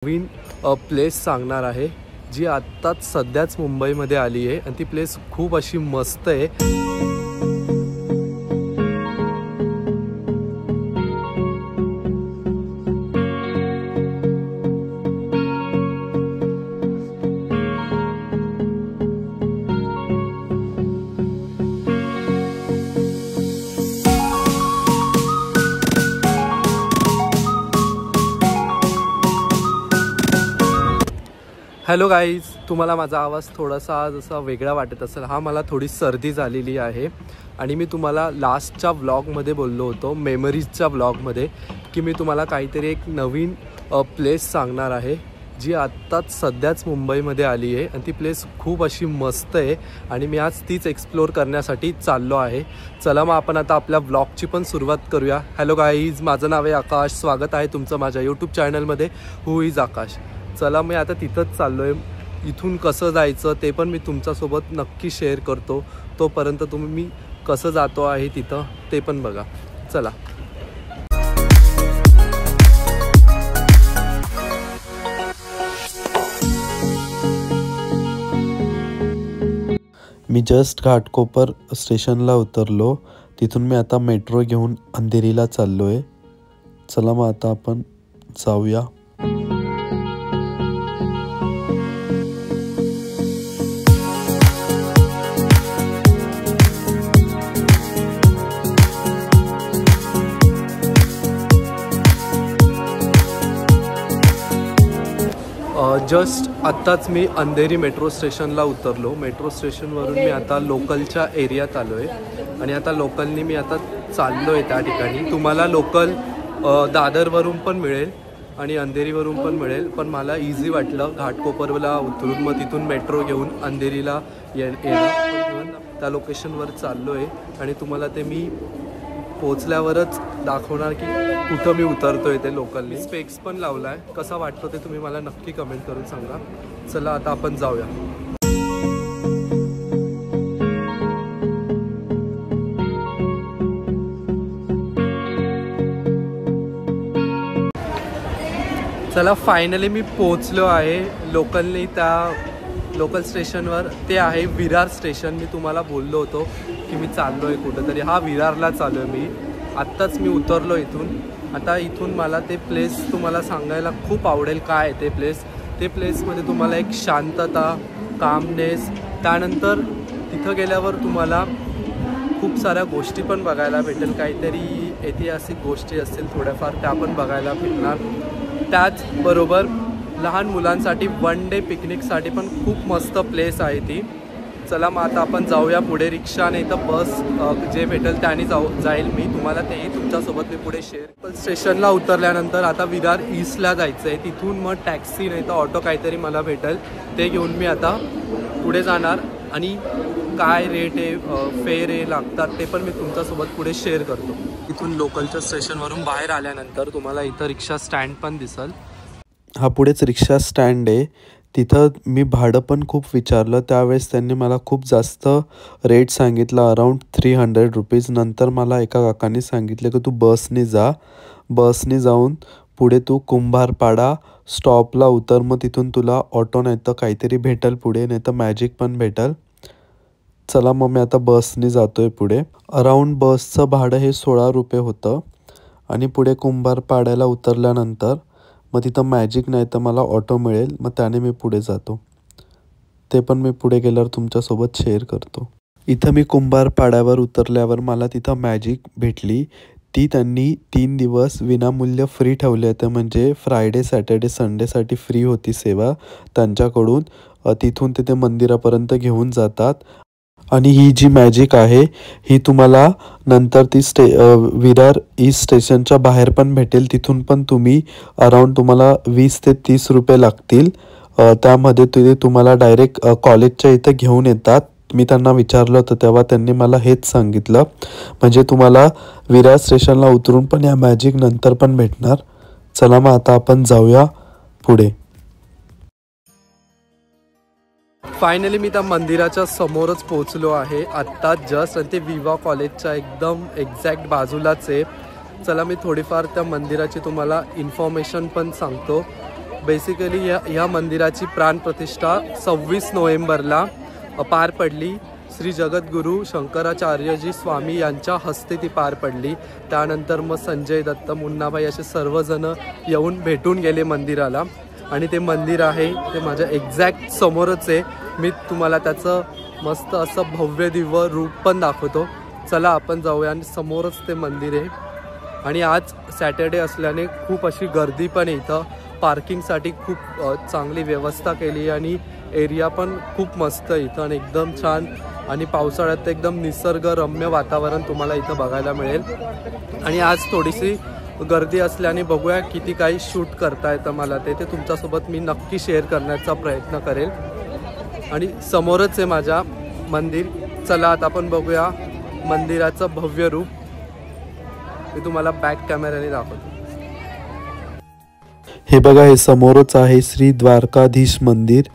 नवीन place सांगणार आहे जी आत्ताच सध्याच मुंबईमध्ये आली आहे आणि ती प्लेस खूप अशी मस्त आहे। हॅलो गाईज, तुम्हाला माझा आवाज थोडासा आज असा वेगळा वाटत असेल। मला थोडी सर्दी झालेली आहे आणि मी तुम्हाला लास्टच्या व्लॉगमध्ये बोललो होतो, मेमरीजच्या व्लॉगमध्ये, की मी तुम्हाला काहीतरी एक नवीन प्लेस सांगणार आहे जी आत्ताच सध्याच मुंबईमध्ये आली आहे आणि ती प्लेस खूप अशी मस्त आहे आणि मी आज तीच एक्सप्लोर करण्यासाठी चाललो आहे। चला मग आपण आता आपल्या व्लॉगची पण सुरुवात करूया। हॅलो गाईज, माझं नाव आहे आकाश, स्वागत आहे तुमचं माझ्या यूट्यूब चॅनलमध्ये हू इज आकाश। चला मी आता तिथंच चाललो आहे। इथून कसं जायचं ते पण मी तुमच्यासोबत नक्की शेअर करतो। तोपर्यंत तुम्ही मी कसं जातो आहे तिथं ते पण बघा। चला, मी जस्ट घाटकोपर स्टेशनला उतरलो। तिथून मी आता मेट्रो घेऊन अंधेरीला चाललो आहे। चला मग आता आपण जाऊया। जस्ट आत्ताच मी अंधेरी मेट्रो स्टेशनला उतरलो। मेट्रो स्टेशनवरून मी आता लोकलच्या एरियात आलो आहे आणि आता लोकलनी मी आता चाललो आहे त्या ठिकाणी। तुम्हाला लोकल दादरवरून पण मिळेल आणि अंधेरीवरून पण मिळेल, पण मला इझी वाटलं घाटकोपरला उतरून मग तिथून मेट्रो घेऊन अंधेरीला येणं। त्या लोकेशनवर चाललो आहे आणि तुम्हाला ते मी पोचल्यावरच दाखवणार की कुठं मी उतरतोय ते लोकलनी। स्पेक्स पण लावला आहे, कसा वाटतो ते तुम्ही मला नक्की कमेंट करून सांगा। चला आता आपण जाऊया। चला, फायनली मी पोचलो आहे लोकलनी त्या लोकल स्टेशनवर। ते आहे विरार स्टेशन। मी तुम्हाला बोललो होतो की मी चाललो आहे कुठंतरी, हा विरारला चाललो आहे मी। आत्ताच मी उतरलो इथून। आता इथून मला ते प्लेस तुम्हाला सांगायला खूप आवडेल काय आहे ते प्लेस। ते प्लेसमध्ये तुम्हाला एक शांतता, कामनेस, त्यानंतर तिथं गेल्यावर तुम्हाला खूप साऱ्या गोष्टी पण बघायला भेटेल। काहीतरी ऐतिहासिक गोष्टी असतील थोड्याफार, त्या पण बघायला भेटणार। त्याचबरोबर लहान मुलांसाठी वन डे पिकनिकसाठी पण खूप मस्त प्लेस आहे ती। चला मग आता आपण जाऊया पुढे। रिक्षा नाही तर बस जे भेटेल त्याने जाईल मी, तुम्हाला तेही तुमच्यासोबत मी पुढे शेअर। स्टेशनला उतरल्यानंतर आता विरार ईस्टला जायचं आहे। तिथून मग टॅक्सी नाही तर ऑटो काहीतरी मला भेटेल, ते घेऊन मी आता पुढे जाणार आणि काय रेट आहे, फेअर आहे लागतात ते पण मी तुमच्यासोबत पुढे शेअर करतो। इथून लोकलच्या स्टेशनवरून बाहेर आल्यानंतर तुम्हाला इथं रिक्षा स्टँड पण दिसेल। हा पुढेच रिक्षा स्टँड आहे। तिथं मी भाडं पण खूप विचारलं, त्यावेळेस त्यांनी मला खूप जास्त रेट सांगितला, अराऊंड 300 रुपीज। नंतर मला एका काकांनी सांगितलं की तू बसने जा, बसने जाऊन पुढे तू कुंभारपाडा स्टॉपला उतर, मग तिथून तुला ऑटो नाही तर काहीतरी भेटेल पुढे, नाही तर मॅजिक पण भेटेल। चला मग मी आता बसने जातोय पुढे। अराऊंड बसचं भाडं हे 16 रुपये होतं आणि पुढे कुंभारपाड्याला उतरल्यानंतर मग तिथं मॅजिक नाही तर मला ऑटो मिळेल, मग त्याने मी पुढे जातो। ते पण मी पुढे गेल्यावर तुमच्यासोबत शेअर करतो। इथं मी कुंभारपाड्यावर उतरल्यावर मला तिथं मॅजिक भेटली। ती त्यांनी 3 दिवस विनामूल्य फ्री ठेवले होते, म्हणजे फ्रायडे, सॅटर्डे, संडेसाठी फ्री होती सेवा त्यांच्याकडून। तिथून ते मंदिरापर्यंत घेऊन जातात आणि ही जी मॅजिक आहे ही तुम्हाला नंतर ती विरार ईस्ट स्टेशनच्या बाहेर पण भेटेल। तिथून पण तुम्ही अराऊंड तुम्हाला 20 ते 30 रुपये लागतील। त्यामध्ये ते तुम्हाला डायरेक्ट कॉलेजच्या इथं घेऊन येतात। मी त्यांना विचारलं होतं तेव्हा त्यांनी मला हेच सांगितलं, म्हणजे तुम्हाला विरार स्टेशनला उतरून पण या मॅजिक नंतर पण भेटणार। चला मग आता आपण जाऊया पुढे। फायनली मी त्या मंदिराच्या समोरच पोहोचलो आहे आत्ता जस्ट, आणि ते विवा कॉलेजच्या एकदम एक्झॅक्ट बाजूलाच आहे। चला मी थोडीफार त्या मंदिराची तुम्हाला इन्फॉर्मेशन पण सांगतो। बेसिकली ह्या मंदिराची प्राणप्रतिष्ठा 26 नोव्हेंबरला पार पडली. श्री जगद्गुरू शंकराचार्यजी स्वामी यांच्या हस्ते ती पार पडली. त्यानंतर मग संजय दत्त, मुन्नाभाई असे सर्वजण येऊन भेटून गेले मंदिराला. आणि ते मंदिर आहे ते माझ्या एक्झॅक्ट समोरच आहे. मी तुम्हाला त्याचं मस्त असं भव्य दिव्य रूप पण दाखवतो. चला आपण जाऊया. आणि समोरच ते मंदिर आहे. आणि आज सॅटर्डे असल्याने खूप अशी गर्दी पण आहे इथं. पार्किंगसाठी खूप चांगली व्यवस्था केली आणि एरिया पण खूप मस्त आहे इथं आणि एकदम छान. आणि पावसाळ्यात एकदम निसर्गरम्य वातावरण तुम्हाला इथं बघायला मिळेल. आणि आज थोडीशी गर्दी असल्याने बघूया किती काही शूट करता येतं मला ते तुमच्यासोबत मी नक्की शेअर करण्याचा प्रयत्न करेल. आणि समोरच आहे माझ्या मंदिर. चला आता आपण बघूया मंदिराचं भव्य रूप. मी तुम्हाला बॅक कॅमेऱ्याने दाखवतो. हे बघा, हे समोरच आहे श्री द्वारकाधीश मंदिर.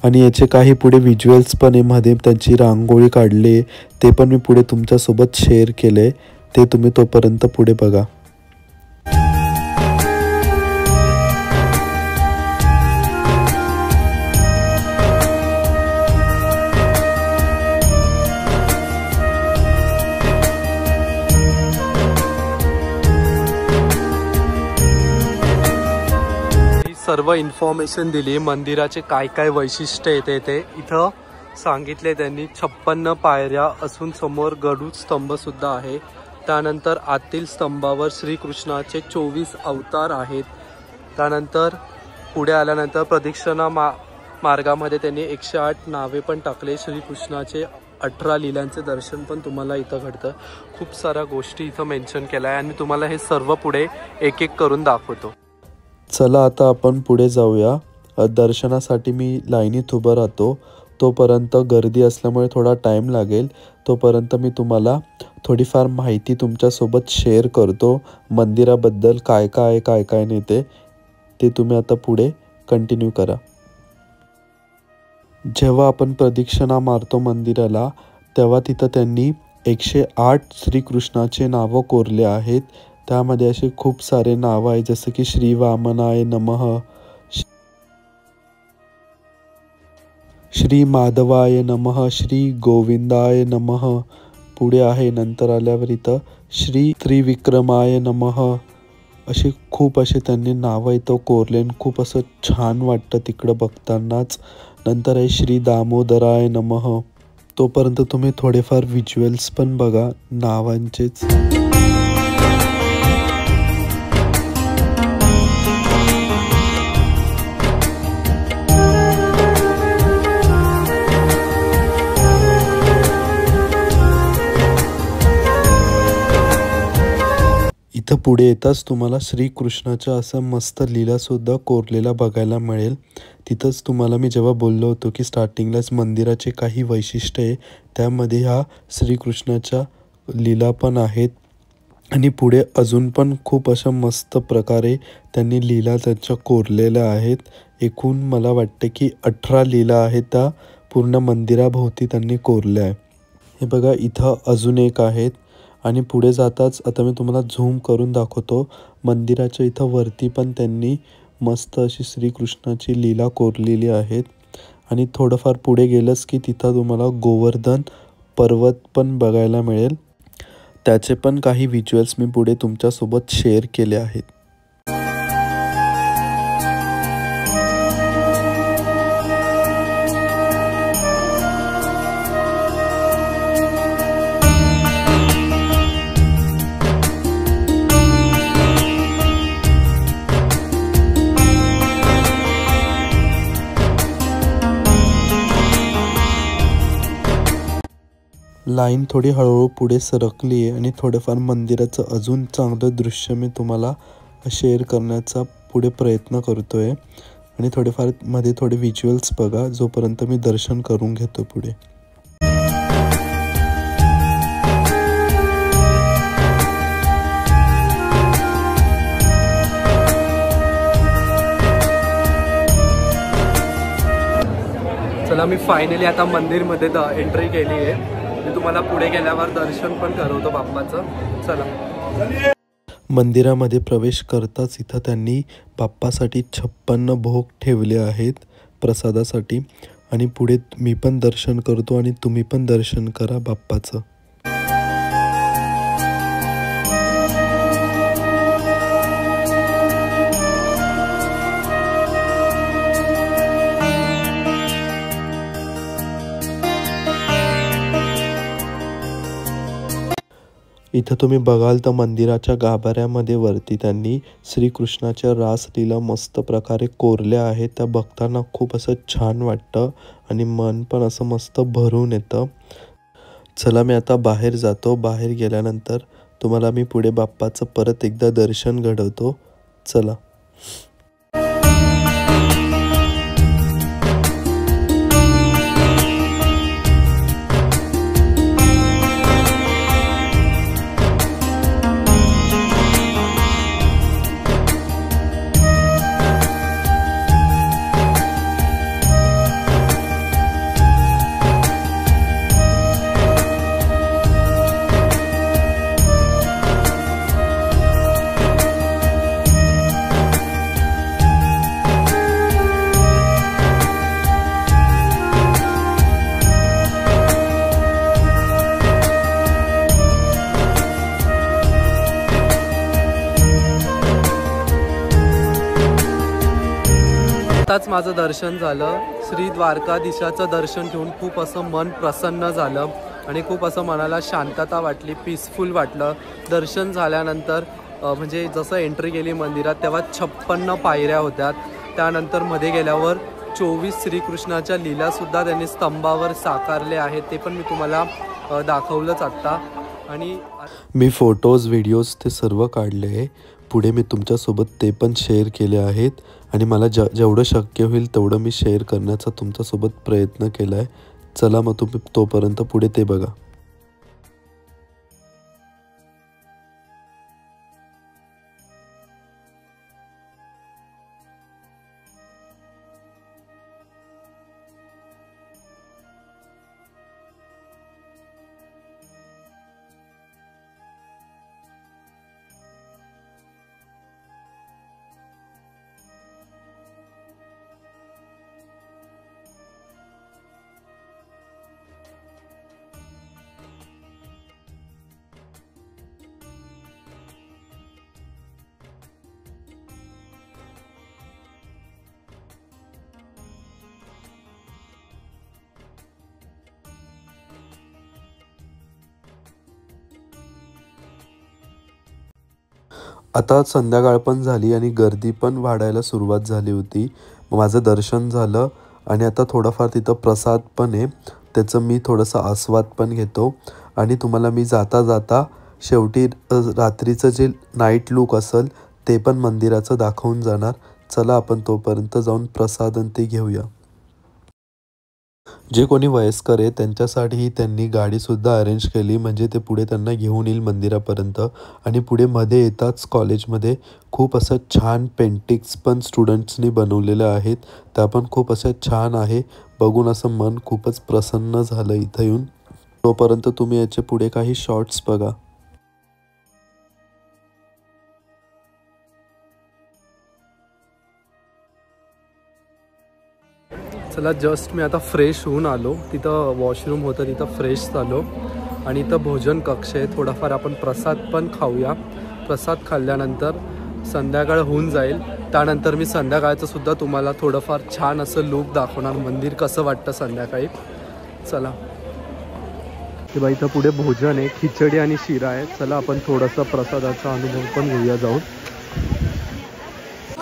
आणि याचे काही पुढे व्हिज्युअल्स पण आहे. मध्ये त्यांची रांगोळी काढली ते पण मी पुढे तुमच्यासोबत शेअर केले. ते तुम्ही तोपर्यंत पुढे बघा. सर्व इन्फॉर्मेशन दिली. मंदिराचे काय काय वैशिष्ट्य येते ते इथं सांगितले त्यांनी. 56 पायऱ्या असून समोर गरुड स्तंभ सुद्धा आहे. त्यानंतर आतील स्तंभावर श्रीकृष्णाचे 24 अवतार आहेत. त्यानंतर पुढे आल्यानंतर प्रदक्षिणा मार्गामध्ये त्यांनी 108 नावे पण टाकले. श्रीकृष्णाचे 18 लीलांचे दर्शन पण तुम्हाला इथं घडतं. खूप साऱ्या गोष्टी इथं मेन्शन केल्या आहे आणि तुम्हाला हे सर्व पुढे एक एक करून दाखवतो. चला आता आपण पुढे जाऊया. दर्शनासाठी मी लाईनीत उभं राहतो. तोपर्यंत गर्दी असल्यामुळे थोडा टाईम लागेल. तोपर्यंत मी तुम्हाला थोडीफार माहिती तुमच्यासोबत शेअर करतो मंदिराबद्दल. काय काय नाही ते तुम्ही आता पुढे कंटिन्यू करा. जेव्हा आपण प्रदक्षिणा मारतो मंदिराला तेव्हा तिथं त्यांनी 108 श्रीकृष्णाचे नावं कोरले आहेत. त्यामध्ये असे खूप सारे नावं आहेत जसं की श्री वामनाय नमः, श्री माधवाय नमः, श्री गोविंदाय नमः. पुढे आहे नंतर आल्यावर इथं श्री त्रिविक्रमाय नमः. असे खूप असे त्यांनी नावं इथं कोरले. खूप असं छान वाटतं तिकडं बघतानाच. नंतर आहे श्री दामोदराय नमः. तोपर्यंत तुम्ही थोडेफार व्हिज्युअल्स पण बघा नावांचेच. इथं पुढे येताच तुम्हाला श्रीकृष्णाच्या असं मस्त लीलासुद्धा कोरलेला बघायला मिळेल. तिथंच तुम्हाला मी जेव्हा बोललो होतो की स्टार्टिंगलाच मंदिराचे काही वैशिष्ट्य आहे त्यामध्ये ह्या श्रीकृष्णाच्या लीला पण आहेत. आणि पुढे अजून पण खूप अशा मस्त प्रकारे त्यांनी लीला त्यांच्या कोरलेल्या आहेत. एकूण मला वाटते की 18 लीला आहेत त्या पूर्ण मंदिराभोवती त्यांनी कोरल्या आहे. हे बघा इथं अजून एक आहेत. आणि पुढे जाताच आता मी तुम्हाला झूम करून दाखवतो. मंदिराच्या इथं वरती पण त्यांनी मस्त अशी श्रीकृष्णाची लीला कोरलेली आहेत. आणि थोडंफार पुढे गेलंच की तिथं तुम्हाला गोवर्धन पर्वत पण बघायला मिळेल. त्याचे पण काही व्हिज्युअल्स मी पुढे तुमच्यासोबत शेअर केले आहेत. लाईन थोडी हळूहळू पुढे सरकली आहे आणि थोडंफार मंदिराचं अजून चांगलं दृश्य मी तुम्हाला शेअर करण्याचा पुढे प्रयत्न करतो आहे. आणि थोडेफार मध्ये थोडे व्हिज्युअल्स बघा जोपर्यंत मी दर्शन करून घेतो पुढे. चला मी फायनली आता मंदिरमध्ये एंट्री केली आहे. मी तुम्हाला पुढे गेल्यावर दर्शन पण करवतो बाप्पाचं. चला. मंदिरामध्ये प्रवेश करताच इथं त्यांनी बाप्पासाठी 56 भोग ठेवले आहेत प्रसादासाठी. आणि पुढे मी पण दर्शन करतो आणि तुम्ही पण दर्शन करा बाप्पाचं. इथं तुम्ही बघाल तर मंदिराच्या गाभाऱ्यामध्ये वरती त्यांनी श्रीकृष्णाच्या रासलीला मस्त प्रकारे कोरल्या आहेत. त्या बघताना खूप असं छान वाटतं आणि मन पण असं मस्त भरून येतं. चला मी आता बाहेर जातो. बाहेर गेल्यानंतर तुम्हाला मी पुढे बाप्पाचं परत एकदा दर्शन घडवतो. चला. आताच माझं दर्शन झालं. श्री द्वारकाधीशाचं दर्शन घेऊन खूप असं मन प्रसन्न झालं आणि खूप असं मनाला शांतता वाटली, पीसफुल वाटलं. दर्शन झाल्यानंतर म्हणजे जसं एंट्री केली मंदिरात तेव्हा 56 पायऱ्या होत्या. त्यानंतर मध्ये गेल्यावर 24 श्रीकृष्णाच्या लीलासुद्धा त्यांनी स्तंभावर साकारले आहेत. ते पण मी तुम्हाला दाखवलंच आत्ता. आणि मी फोटोज व्हिडिओज ते सर्व काढले आहे. पुढे मी तुमच्यासोबत ते पण शेअर केले आहेत आणि मला जेवढं शक्य होईल तेवढं मी शेअर करण्याचा तुमच्यासोबत प्रयत्न केला आहे. चला मग तुम्ही तोपर्यंत पुढे ते बघा. आता संध्याकाळ पण झाली आणि गर्दी पण वाढायला सुरुवात झाली होती. माझं दर्शन झालं आणि आता थोडाफार तिथं प्रसाद पण आहे, त्याचं मी थोडंसं आस्वाद पण घेतो आणि तुम्हाला मी जाता जाता शेवटी रात्रीचं जे नाईट लुक असेल ते पण मंदिराचं दाखवून जाणार. चला आपण तोपर्यंत जाऊन प्रसाद आणि ते घेऊया. जे कोणी वयस्कर आहे त्यांच्यासाठी त्यांनी गाडीसुद्धा अरेंज केली, म्हणजे ते पुढे त्यांना घेऊन येईल मंदिरापर्यंत. आणि पुढे मध्ये येताच कॉलेजमध्ये खूप असं छान पेंटिंग्स पण स्टुडंट्सनी बनवलेल्या आहेत. त्या पण खूप असं छान आहे. बघून असं मन खूपच प्रसन्न झालं इथं येऊन. तोपर्यंत तुम्ही याचे पुढे काही शॉर्ट्स बघा. चला जस्ट मी आता फ्रेश होऊन आलो. तिथं वॉशरूम होतं, तिथं फ्रेश झालो आणि इथं भोजन कक्ष आहे. थोडाफार आपण प्रसाद पण खाऊया. प्रसाद खाल्ल्यानंतर संध्याकाळ होऊन जाईल. त्यानंतर मी संध्याकाळचं सुद्धा तुम्हाला थोडंफार छान असं लुक दाखवणार, मंदिर कसं वाटतं संध्याकाळी. चला हे बाई इथं पुढे भोजन आहे, खिचडी आणि शिरा आहे. चला आपण थोडासा प्रसादाचा अनुभव पण घेऊया जाऊन.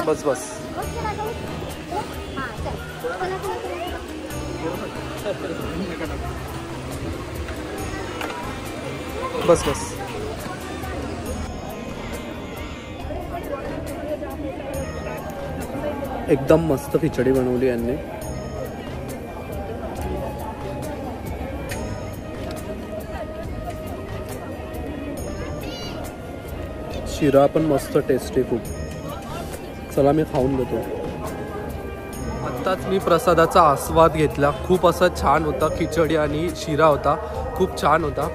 बस बस बस बस. एकदम मस्त खिचडी बनवली यांनी. शिरा पण मस्त टेस्टी खूप. चला मी खाऊन घेतो. आत्ताच मी प्रसादाचा आस्वाद घेतला. खूप असं छान होता. खिचडी आणि शिरा होता, खूप छान होता.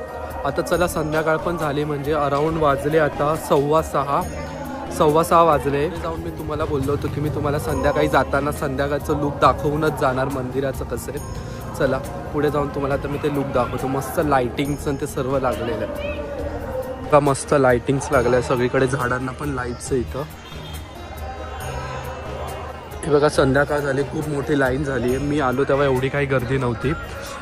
आता चला संध्याकाळ पण झाली, म्हणजे अराऊंड वाजले आता 6:15 वाजले. जाऊन मी तुम्हाला बोललो होतो की मी तुम्हाला संध्याकाळी जाताना संध्याकाळचं लुक दाखवूनच जाणार मंदिराचं कसं आहे. चला पुढे जाऊन तुम्हाला तर मी ते लुक दाखवतो. मस्त लाइटिंग्स आणि ते सर्व लागलेलं आहे का, मस्त लाइटिंग्स लागल्या सगळीकडे, झाडांना पण लाईट्स आहे इथं. हे बघा संध्याकाळ झाली, खूप मोठी लाईन झाली आहे. मी आलो तेव्हा एवढी काही गर्दी नव्हती.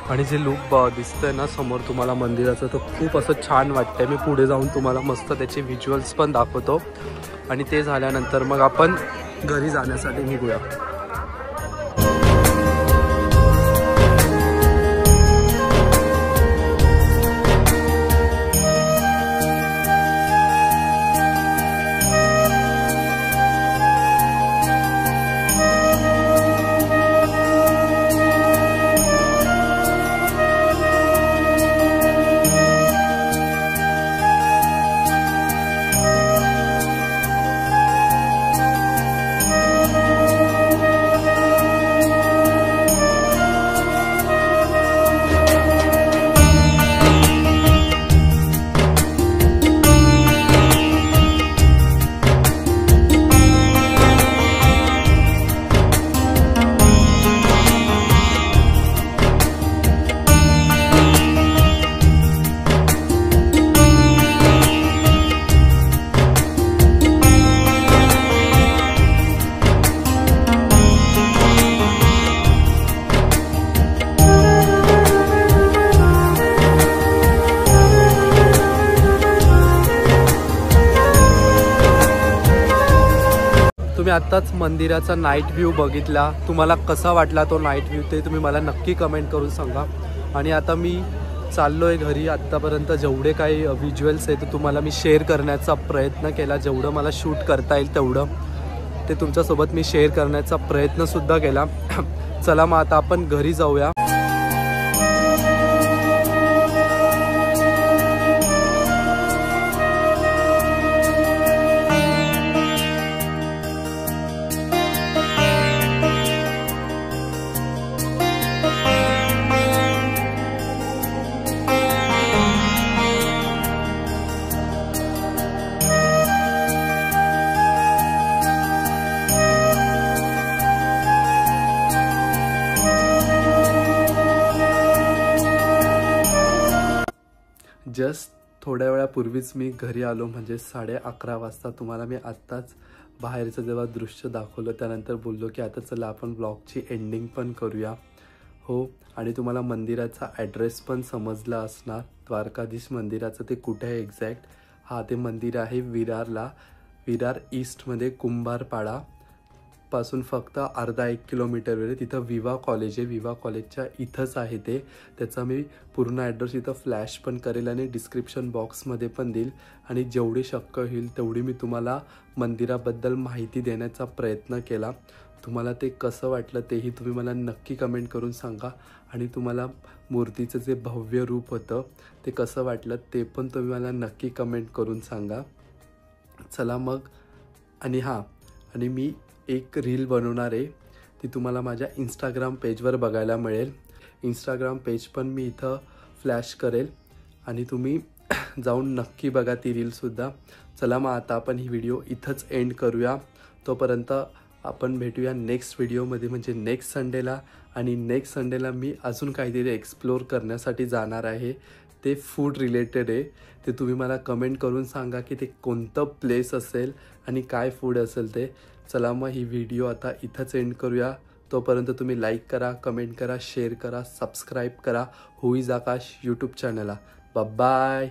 आणि जे लुक दिसतंय ना समोर तुम्हाला मंदिराचं, तर खूप असं छान वाटतंय. मी पुढे जाऊन तुम्हाला मस्त त्याचे व्हिज्युअल्स पण दाखवतो. आणि ते झाल्यानंतर मग आपण घरी जाण्यासाठी निघूया. तुम्ही आत्ताच मंदिराचा नाईट व्ह्यू बघितला. तुम्हाला कसा वाटला तो नाईट व्ह्यू ते तुम्ही मला नक्की कमेंट करून सांगा. आणि आता मी चाललो आहे घरी. आत्तापर्यंत जेवढे काही व्हिज्युअल्स आहेत ते तुम्हाला मी शेअर करण्याचा प्रयत्न केला. जेवढं मला शूट करता येईल तेवढं ते तुमच्यासोबत मी शेअर करण्याचा प्रयत्नसुद्धा केला. चला मग आता आपण घरी जाऊया. जस्ट थोड्या वेळापूर्वीच मी घरी आलो, म्हणजे 11:30 वाजता. तुम्हाला मी आत्ताच बाहेरचं जेव्हा दृश्य दाखवलं त्यानंतर बोललो की आता चला आपण ब्लॉगची एंडिंग पण करूया. हो, आणि तुम्हाला मंदिराचा ॲड्रेस पण समजला असणार, द्वारकाधीश मंदिराचं ते कुठे आहे एक्झॅक्ट. हा ते मंदिर आहे विरारला, विरार ईस्टमध्ये कुंभारपाडा पासून फक्त अर्धा 1 किलोमीटरवर आहे. तिथं विवा कॉलेज आहे. विवा कॉलेजच्या इथंच आहे ते. त्याचा मी पूर्ण ॲड्रेस इथं फ्लॅश पण करेल आणि डिस्क्रिप्शन बॉक्समध्ये पण देईल. आणि जेवढी शक्य होईल तेवढी मी तुम्हाला मंदिराबद्दल माहिती देण्याचा प्रयत्न केला. तुम्हाला ते कसं वाटलं तेही तुम्ही मला नक्की कमेंट करून सांगा. आणि तुम्हाला मूर्तीचं जे भव्य रूप होतं ते कसं वाटलं ते पण तुम्ही मला नक्की कमेंट करून सांगा. चला मग. आणि हां, आणि मी एक रील बनवणार आहे, ती तुम्हाला माझ्या इंस्टाग्राम पेजवर बघायला मिळेल. इंस्टाग्राम पेज पण मी इथं फ्लॅश करेल आणि तुम्ही जाऊन नक्की बघा ती रीलसुद्धा. चला मग आता आपण ही व्हिडिओ इथंच एंड करूया. तोपर्यंत आपण भेटूया नेक्स्ट व्हिडिओमध्ये, म्हणजे नेक्स्ट संडेला. आणि नेक्स्ट संडेला मी अजून काहीतरी एक्सप्लोर करण्यासाठी जाणार आहे. ते फूड रिलेटेड आहे. ते तुम्ही मला कमेंट करून सांगा की ते कोणतं प्लेस असेल आणि काय फूड असेल ते. चला मग ही व्हिडिओ आता इथंच एंड करूया. तोपर्यंत तुम्ही लाईक करा, कमेंट करा, शेअर करा, सबस्क्राईब करा हू इज आकाश यूट्यूब चॅनलला. बाय.